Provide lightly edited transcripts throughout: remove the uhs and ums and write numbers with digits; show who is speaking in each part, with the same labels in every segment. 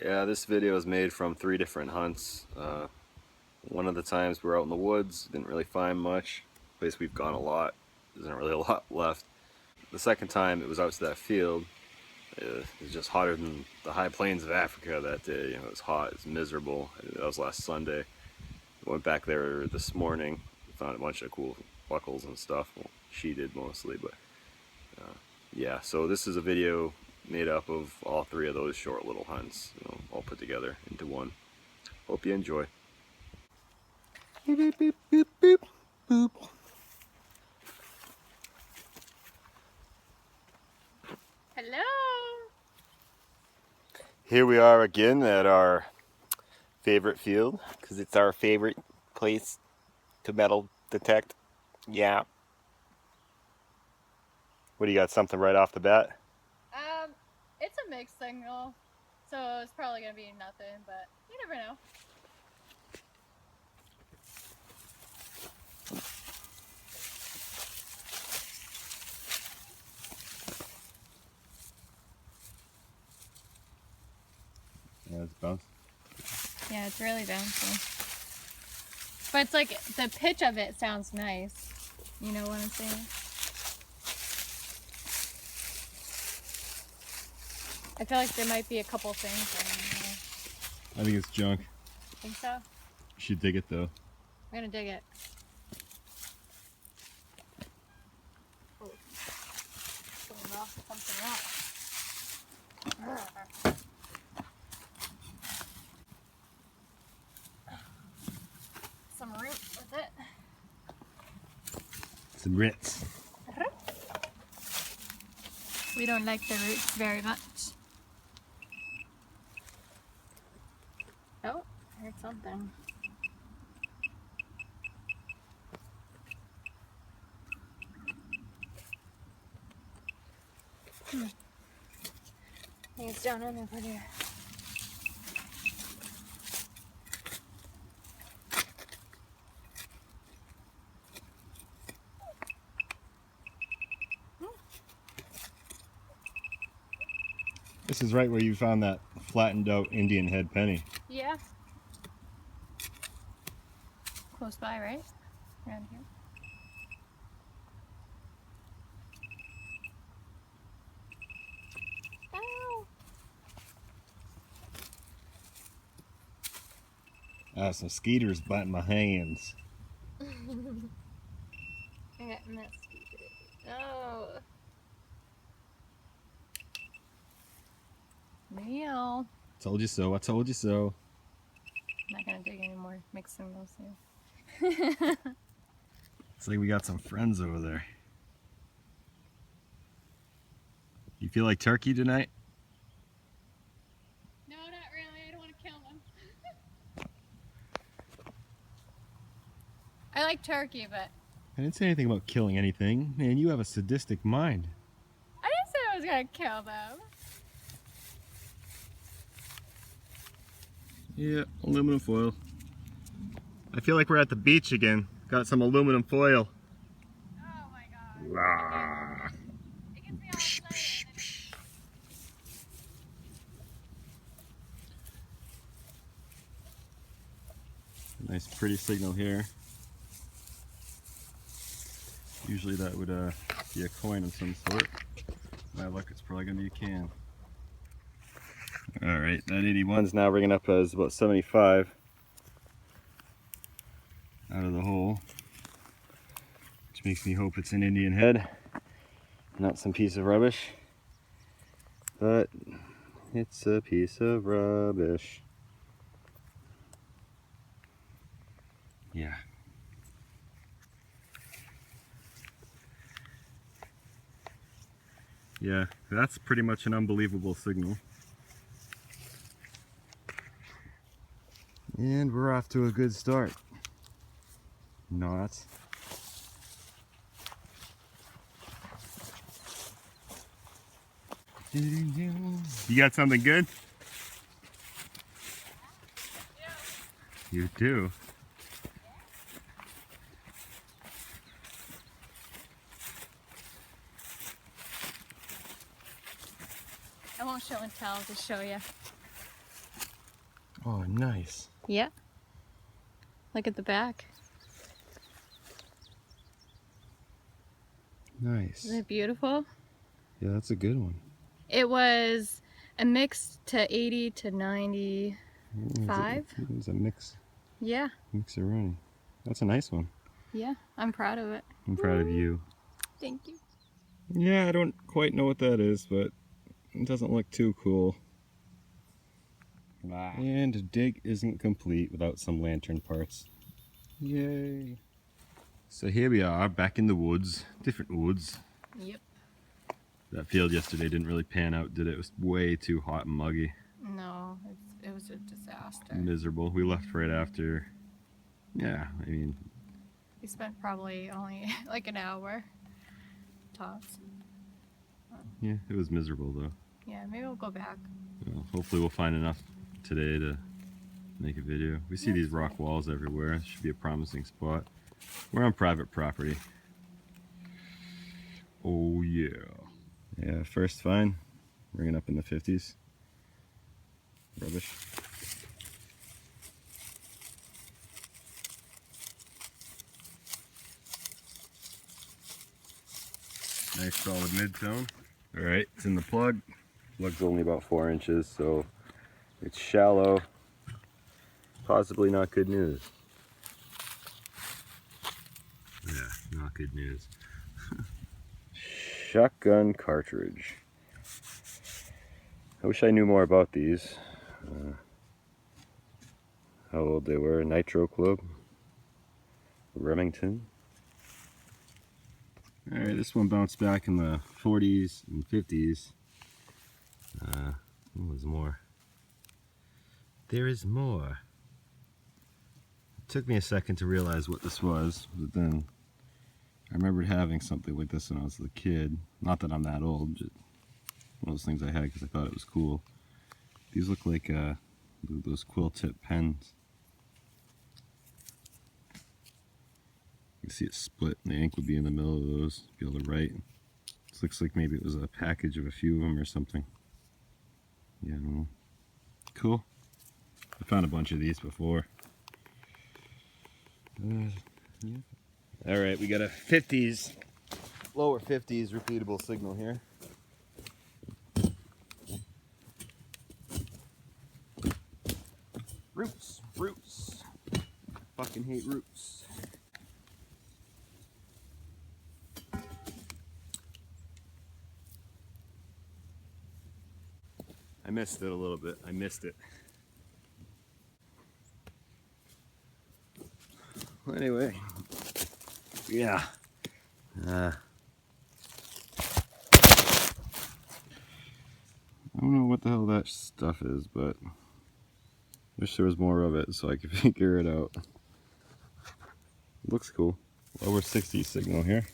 Speaker 1: Yeah, this video is made from 3 different hunts. One of the times we were out in the woods, didn't really find much. Place we've gone a lot, there isn't really a lot left. The second time it was out to that field. It was just hotter than the high plains of Africa that day. It was hot, it was miserable. That was last Sunday. I went back there this morning, found a bunch of cool buckles and stuff. Well, she did mostly, but yeah. So this is a video made up of all 3 of those short little hunts, all put together into one. Hope you enjoy. Boop, boop, boop, boop, boop.
Speaker 2: Hello!
Speaker 1: Here we are again at our favorite field, because it's our favorite place to metal detect. Yeah. What do you got, something right off the bat?
Speaker 2: It's a mixed signal, so it's probably gonna be nothing, but you never know.
Speaker 1: Yeah, it's bounce.
Speaker 2: Yeah, it's really bouncy. But it's like, the pitch of it sounds nice. You know what I'm saying? I feel like there might be a couple things
Speaker 1: I think it's junk.
Speaker 2: Think so?
Speaker 1: You should dig it though.
Speaker 2: I'm gonna dig it. Oh. Something off, something else. Some root with it.
Speaker 1: Some roots.
Speaker 2: We don't like the roots very much. Oh, I heard something. I think it's down in over there.
Speaker 1: This is right where you found that flattened out Indian head penny.
Speaker 2: Yeah. Close by, right? Around here. Ow!
Speaker 1: Ah, some skeeters biting my hands.
Speaker 2: I got messed. Oh. Neil.
Speaker 1: Told you so, I told you so.
Speaker 2: I'm not gonna dig anymore. Mixing those here.
Speaker 1: It's like we got some friends over there. You feel like turkey tonight?
Speaker 2: No, not really. I don't want to kill them. I like turkey, but
Speaker 1: I didn't say anything about killing anything. Man, you have a sadistic mind.
Speaker 2: I didn't say I was gonna kill them.
Speaker 1: Yeah, aluminum foil. I feel like we're at the beach again. Got some aluminum foil.
Speaker 2: Oh my god.
Speaker 1: Rah.
Speaker 2: It gets me all excited.
Speaker 1: Nice pretty signal here. Usually that would be a coin of some sort. My luck, it's probably gonna be a can. Alright, that 81's now ringing up as about 75 out of the hole, which makes me hope it's an Indian head, not some piece of rubbish. But it's a piece of rubbish. Yeah. Yeah, that's pretty much an unbelievable signal. And we're off to a good start. Not. You got something good? You do.
Speaker 2: I won't show and tell, I'll just show you.
Speaker 1: Oh, nice.
Speaker 2: Yeah. Look at the back.
Speaker 1: Nice.
Speaker 2: Isn't it beautiful?
Speaker 1: Yeah, that's a good one.
Speaker 2: It was a mix to 80 to 95.
Speaker 1: It's a mix.
Speaker 2: Yeah.
Speaker 1: Mixeroni. That's a nice one.
Speaker 2: Yeah. I'm proud of it.
Speaker 1: I'm proud of you.
Speaker 2: Thank you.
Speaker 1: Yeah, I don't quite know what that is, but it doesn't look too cool. And dig isn't complete without some lantern parts. Yay! So here we are, back in the woods, different woods.
Speaker 2: Yep.
Speaker 1: That field yesterday didn't really pan out, did it? It was way too hot and muggy.
Speaker 2: No, it was a disaster.
Speaker 1: Miserable. We left right after. Yeah, I mean,
Speaker 2: We spent probably only like an hour tops.
Speaker 1: yeah, it was miserable though.
Speaker 2: Yeah, maybe we'll go back.
Speaker 1: Well, hopefully we'll find enough today to make a video. We see these rock walls everywhere. It should be a promising spot. We're on private property. Oh yeah. Yeah, first find. Ringing up in the 50s. Rubbish. Nice solid mid-tone. Alright, it's in the plug. Plug's only about 4 inches, so it's shallow. Possibly not good news. Yeah, not good news. Shotgun cartridge. I wish I knew more about these. How old they were. Nitro Club. Remington. Alright, this one bounced back in the 40s and 50s. What was more? There is more. It took me a second to realize what this was, but then I remembered having something like this when I was a kid. Not that I'm that old, just one of those things I had because I thought it was cool. These look like those quill tip pens. You can see it split, and the ink would be in the middle of those, be able to write. This looks like maybe it was a package of a few of them or something. Yeah, I don't know. Cool. I found a bunch of these before. Yeah. Alright, we got a 50s, lower 50s repeatable signal here. Roots, roots. Fucking hate roots. I missed it a little bit. I missed it. Well, anyway, yeah. I don't know what the hell that stuff is, but wish there was more of it so I could figure it out. Looks cool. Lower 60 signal here.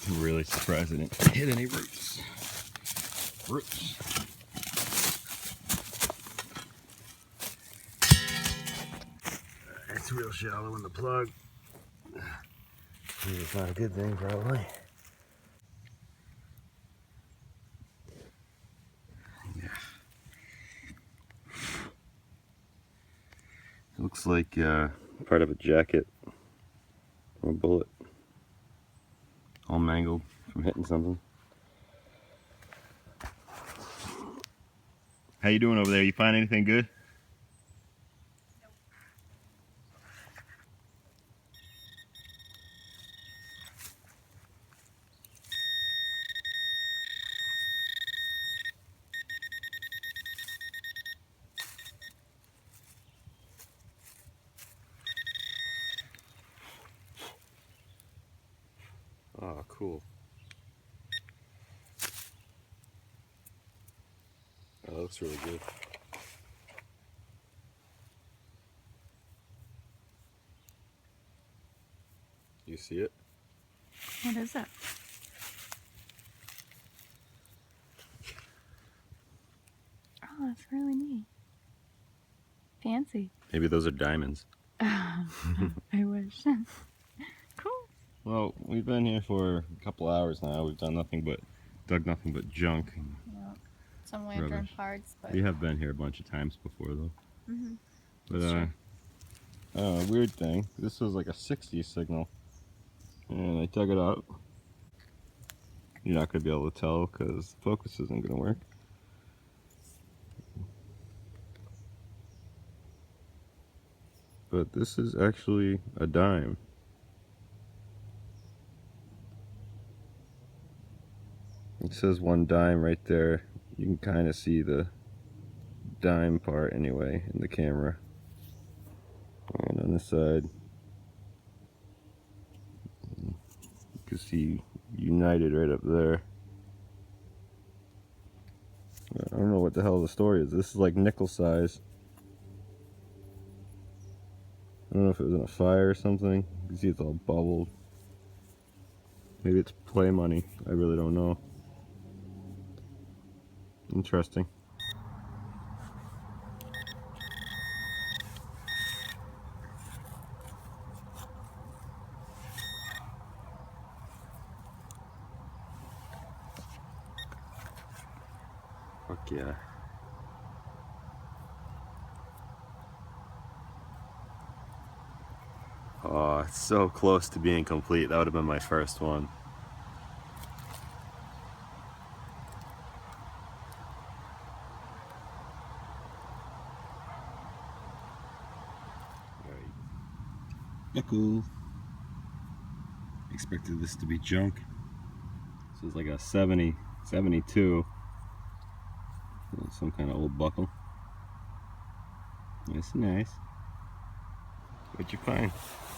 Speaker 1: I'm really surprised I didn't hit any roots. Roots. It's real shallow in the plug. It's not a good thing, probably. Yeah. It looks like part of a jacket or a bullet. All mangled from hitting something. How you doing over there? You find anything good? Oh, cool. Oh, that looks really good. You see it?
Speaker 2: What is it? Oh, that's really neat. Fancy.
Speaker 1: Maybe those are diamonds.
Speaker 2: I wish. Cool.
Speaker 1: Well, we've been here for a couple hours now. We've done nothing but, dug nothing but junk.
Speaker 2: Yeah. some lantern
Speaker 1: Rubbish.
Speaker 2: parts, but
Speaker 1: We have been here a bunch of times before though.
Speaker 2: mm-hmm.
Speaker 1: But
Speaker 2: That's true.
Speaker 1: weird thing. This was like a 60 signal, and I dug it up. You're not gonna be able to tell because focus isn't gonna work. But this is actually a dime. It says 1 dime right there. You can kind of see the dime part anyway in the camera. And on this side, you can see United right up there. I don't know what the hell the story is. This is like nickel size. I don't know if it was in a fire or something. You can see it's all bubbled. Maybe it's play money. I really don't know. Interesting. Fuck yeah. Oh, it's so close to being complete. That would have been my first one. Buckle. Expected this to be junk. This is like a 70, 72. Some kind of old buckle. Nice, nice. What'd you find?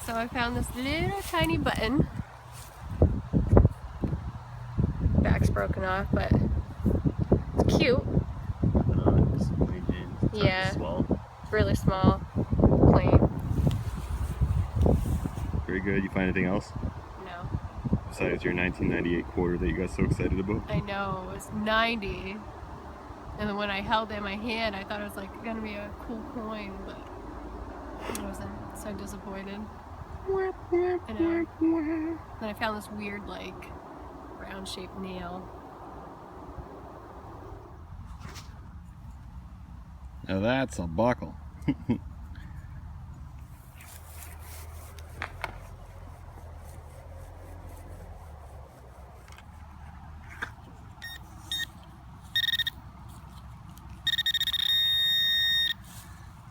Speaker 2: So I found this little tiny button. Back's broken off, but it's cute. Yeah. It's really small, plain.
Speaker 1: Very good. You find anything else?
Speaker 2: No.
Speaker 1: Besides your 1998 quarter that you got so excited about?
Speaker 2: I know, it was 90. And then when I held it in my hand, I thought it was like gonna be a cool coin, but I wasn't. So disappointed. I know. Then I found this weird, like, round shaped nail.
Speaker 1: Now that's a buckle.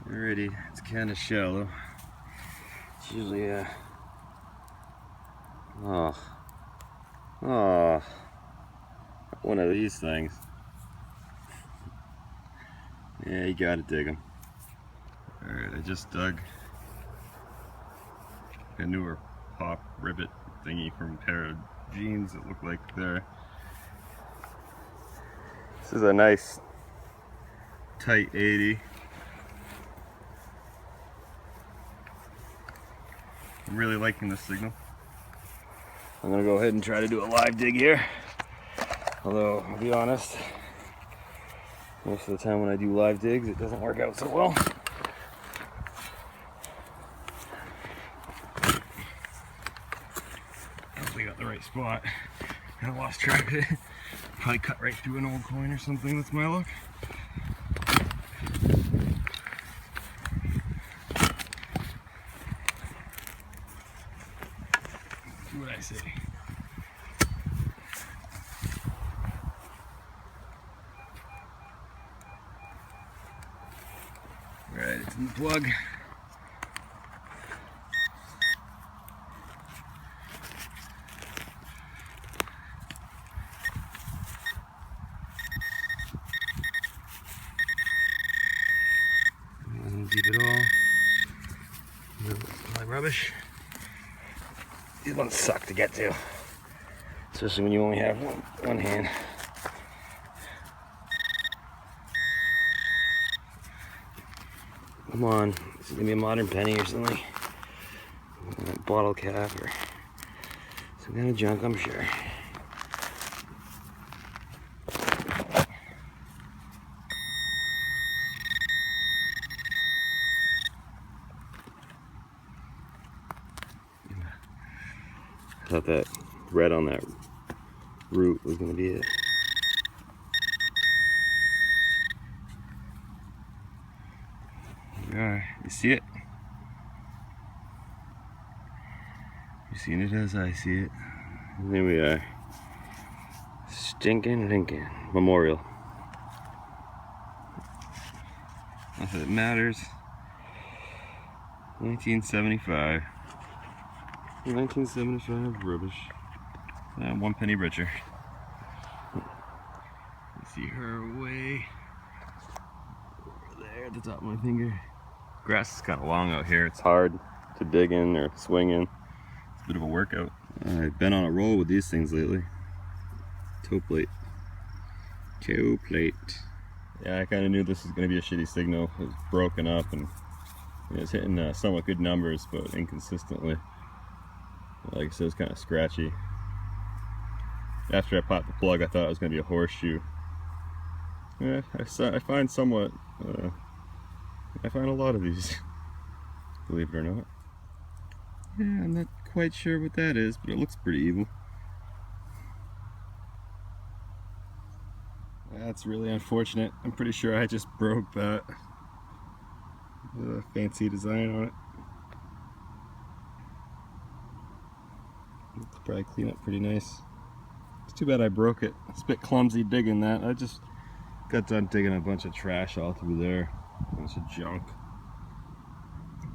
Speaker 1: Alrighty, it's kind of shallow. It's usually one of these things. Yeah, you gotta dig them. Alright, I just dug a newer pop rivet thingy from a pair of jeans that look like they're... This is a nice tight 80. I'm really liking this signal. I'm gonna go ahead and try to do a live dig here. Although, I'll be honest, most of the time when I do live digs, it doesn't work out so well. I hopefully got the right spot. I lost track of it. Probably cut right through an old coin or something, that's my luck. See what I say. Alright, it's in the plug. Wasn't deep at all. No, my rubbish. These ones suck to get to, especially when you only have one hand. Come on, this is gonna be a modern penny or something. A bottle cap or some kind of junk, I'm sure. I thought that red on that root was gonna be it. are. You see it? You seen it as I see it? And there we are. Stinking Lincoln Memorial. Not that it matters. 1975. 1975 rubbish. 1 penny richer. You see her way over there at the top of my finger. Grass is kind of long out here. It's hard to dig in or swing in. It's a bit of a workout. I've been on a roll with these things lately. Toe plate. Toe plate. Yeah, I kind of knew this was going to be a shitty signal. It was broken up and it was hitting somewhat good numbers, but inconsistently. Like I said, it's kind of scratchy. After I popped the plug, I thought it was going to be a horseshoe. Yeah, I find somewhat, I find a lot of these, believe it or not. Yeah, I'm not quite sure what that is, but it looks pretty evil. That's really unfortunate. I'm pretty sure I just broke that. Fancy design on it. It'll probably clean up pretty nice. It's too bad I broke it. It's a bit clumsy digging that. I just got done digging a bunch of trash all through there. A bunch of junk.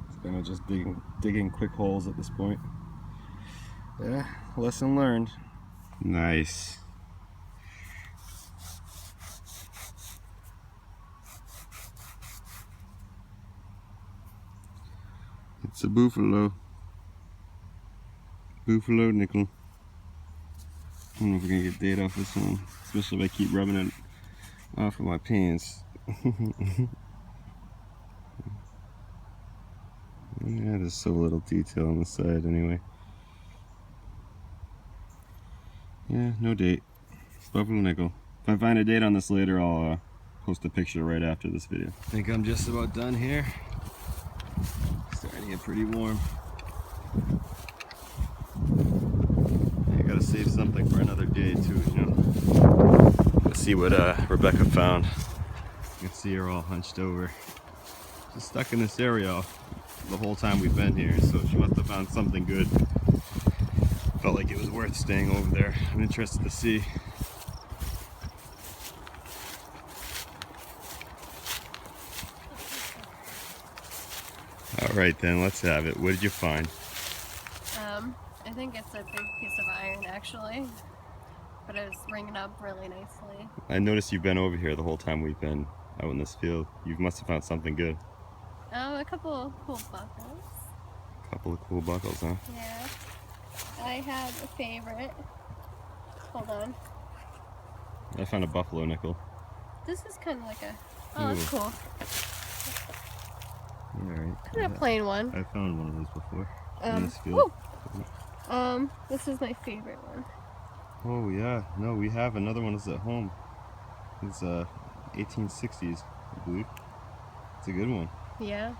Speaker 1: It's kind of just digging quick holes at this point. Yeah, lesson learned. Nice. It's a buffalo. Buffalo nickel. I don't know if we're gonna get date off this one, especially if I keep rubbing it off of my pants. Yeah, there's so little detail on the side anyway. Yeah, no date. Buffalo nickel. If I find a date on this later, I'll post a picture right after this video. I think I'm just about done here. Starting to get pretty warm. I gotta save something for another day too, you know. Let's see what Rebecca found. You can see her all hunched over. She's stuck in this area the whole time we've been here, so she must have found something good. Felt like it was worth staying over there. I'm interested to see. Alright then, let's have it. What did you find?
Speaker 2: I think it's a big piece of iron actually, but it's ringing up really nicely.
Speaker 1: I noticed you've been over here the whole time we've been out in this field. You must have found something good.
Speaker 2: A couple cool buckles.
Speaker 1: A couple of cool buckles, huh?
Speaker 2: Yeah. I have a favorite. Hold on.
Speaker 1: I found a buffalo nickel.
Speaker 2: This is kind of like a... Oh, that's cool.
Speaker 1: Alright.
Speaker 2: Kind of a plain one.
Speaker 1: I found one of those before in this field.
Speaker 2: This is my favorite one.
Speaker 1: Oh yeah, no, we have another one that's at home. It's 1860s, I believe. It's a good one.
Speaker 2: Yeah,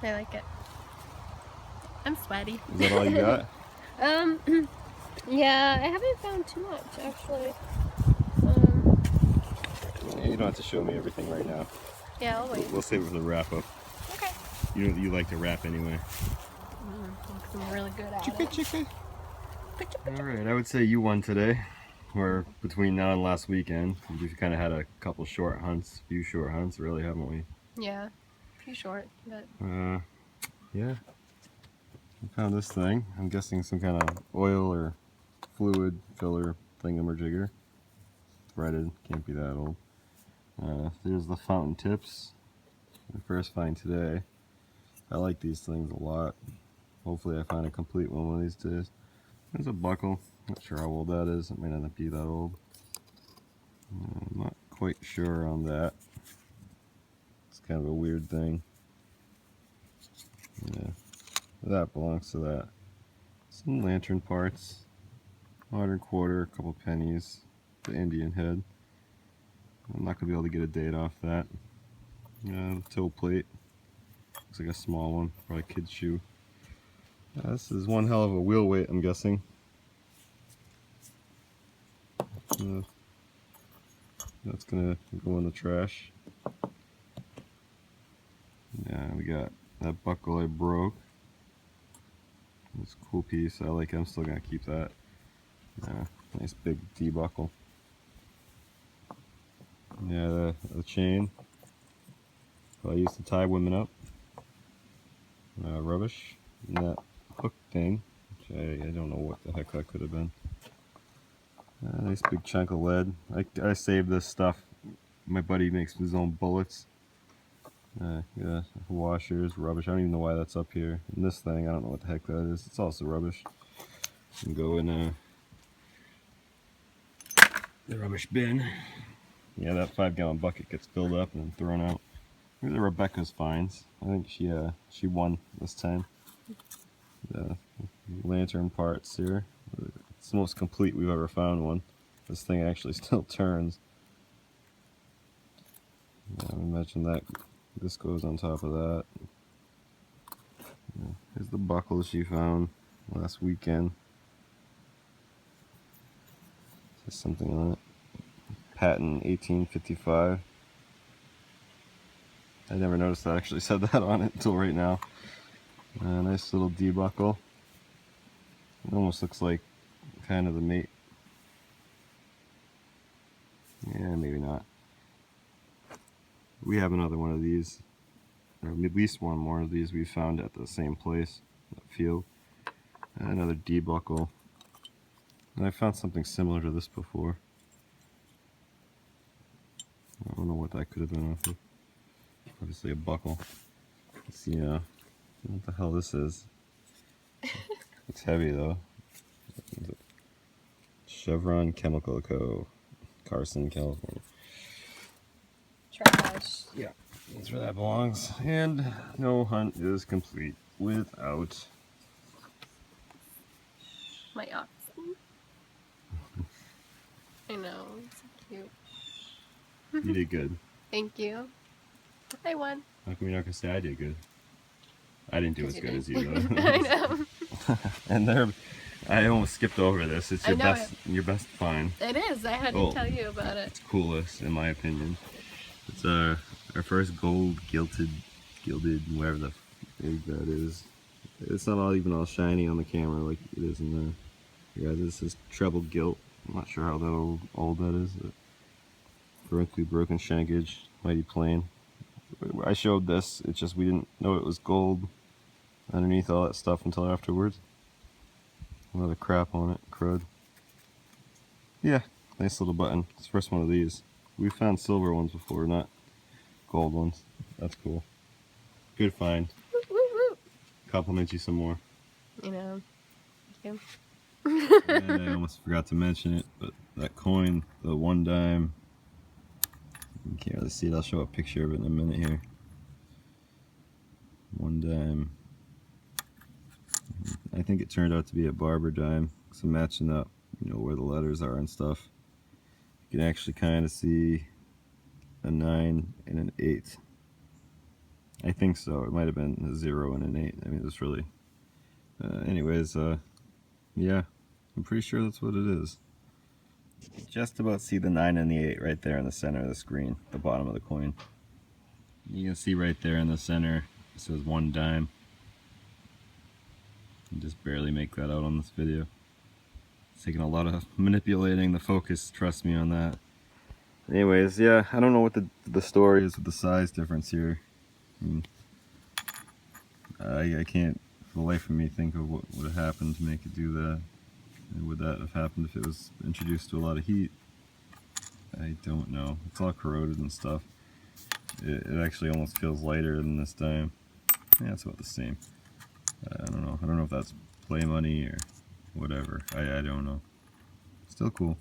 Speaker 2: I like it. I'm sweaty.
Speaker 1: Is that all you got?
Speaker 2: Yeah, I haven't found too much actually.
Speaker 1: Yeah, you don't have to show me everything right now.
Speaker 2: Yeah, I'll wait.
Speaker 1: We'll save it for the wrap up.
Speaker 2: Okay.
Speaker 1: You like to wrap anyway.
Speaker 2: I'm really good at
Speaker 1: Chicka,
Speaker 2: it.
Speaker 1: chicka. Alright, I would say you won today. We're between now and last weekend. We've kind of had a couple short hunts, few short hunts, really, haven't we?
Speaker 2: Yeah, pretty short, but...
Speaker 1: Yeah. I found this thing. I'm guessing some kind of oil or fluid filler thingamajigger. Threaded, can't be that old. There's the fountain tips. My first find today. I like these things a lot. Hopefully I find a complete one of these days. There's a buckle. Not sure how old that is. It might not be that old. I'm not quite sure on that. It's kind of a weird thing. Yeah, that belongs to that. Some lantern parts. Modern quarter, a couple pennies. The Indian head. I'm not going to be able to get a date off that. Toe plate. Looks like a small one. Probably a kid's shoe. This is one hell of a wheel weight, I'm guessing. That's gonna go in the trash. Yeah, we got that buckle I broke. It's a cool piece. I like it. I'm still gonna keep that. Nice big D buckle. Yeah, the chain I used to tie women up. Rubbish. And that hook thing, which I don't know what the heck that could have been. Nice big chunk of lead. I saved this stuff. My buddy makes his own bullets. Yeah, washers, rubbish. I don't even know why that's up here. And this thing, I don't know what the heck that is. It's also rubbish. And go in the rubbish bin. Yeah, that 5-gallon bucket gets filled up and thrown out. These are Rebecca's finds. I think she won this time. The lantern parts here. It's the most complete we've ever found one. This thing actually still turns. I mentioned that this goes on top of that. Here's the buckle she found last weekend. There's something on it. Patent 1855. I never noticed that actually said that on it until right now. Nice little D buckle. It almost looks like kind of the mate. Yeah, maybe not. We have another one of these, or at least one more of these we found at the same place, that field. Another D buckle. And I found something similar to this before. I don't know what that could have been off of. Obviously a buckle. Let's see what the hell this is. It's heavy though. Chevron Chemical Co. Carson, California.
Speaker 2: Trash.
Speaker 1: Yeah, that's where that belongs. And no hunt is complete without
Speaker 2: My oxen. I know, it's so cute.
Speaker 1: you did good.
Speaker 2: Thank you. I won.
Speaker 1: How come you're not gonna say I did good? I didn't do as good as you though.
Speaker 2: I know.
Speaker 1: And there, I almost skipped over this. It's
Speaker 2: I
Speaker 1: your
Speaker 2: know
Speaker 1: your best find.
Speaker 2: It is. I had to tell you about it.
Speaker 1: It's coolest in my opinion. It's our first gold gilded, whatever the fig that is. It's not even all shiny on the camera like it is in there. Yeah, this is treble gilt. I'm not sure how old that is. Broken shankage, mighty plain. I showed this. It's just we didn't know it was gold underneath all that stuff until afterwards. A lot of crap on it, crud. Yeah, nice little button. It's the first one of these. We found silver ones before, not gold ones. That's cool. Good find.
Speaker 2: Woo, woo, woo.
Speaker 1: Compliment you some more.
Speaker 2: You know. Thank you.
Speaker 1: And I almost forgot to mention it, but that coin, the 1 dime, you can't really see it. I'll show a picture of it in a minute here. 1 dime. I think it turned out to be a barber dime, so matching up, where the letters are and stuff. You can actually kind of see a 9 and an 8. I think so. It might have been a 0 and an 8. I mean, it's really. Anyways, yeah, I'm pretty sure that's what it is. Just about see the 9 and the 8 right there in the center of the screen, the bottom of the coin. You can see right there in the center, it says 1 dime. You just barely make that out on this video. It's taking a lot of manipulating the focus, trust me on that. Anyways, yeah, I don't know what the story is with the size difference here. I can't for the life of me think of what would have happened to make it do that. And would that have happened if it was introduced to a lot of heat? I don't know. It's all corroded and stuff. It actually almost feels lighter than this dime. Yeah, it's about the same. I don't know. I don't know if that's play money or whatever. I don't know. Still cool.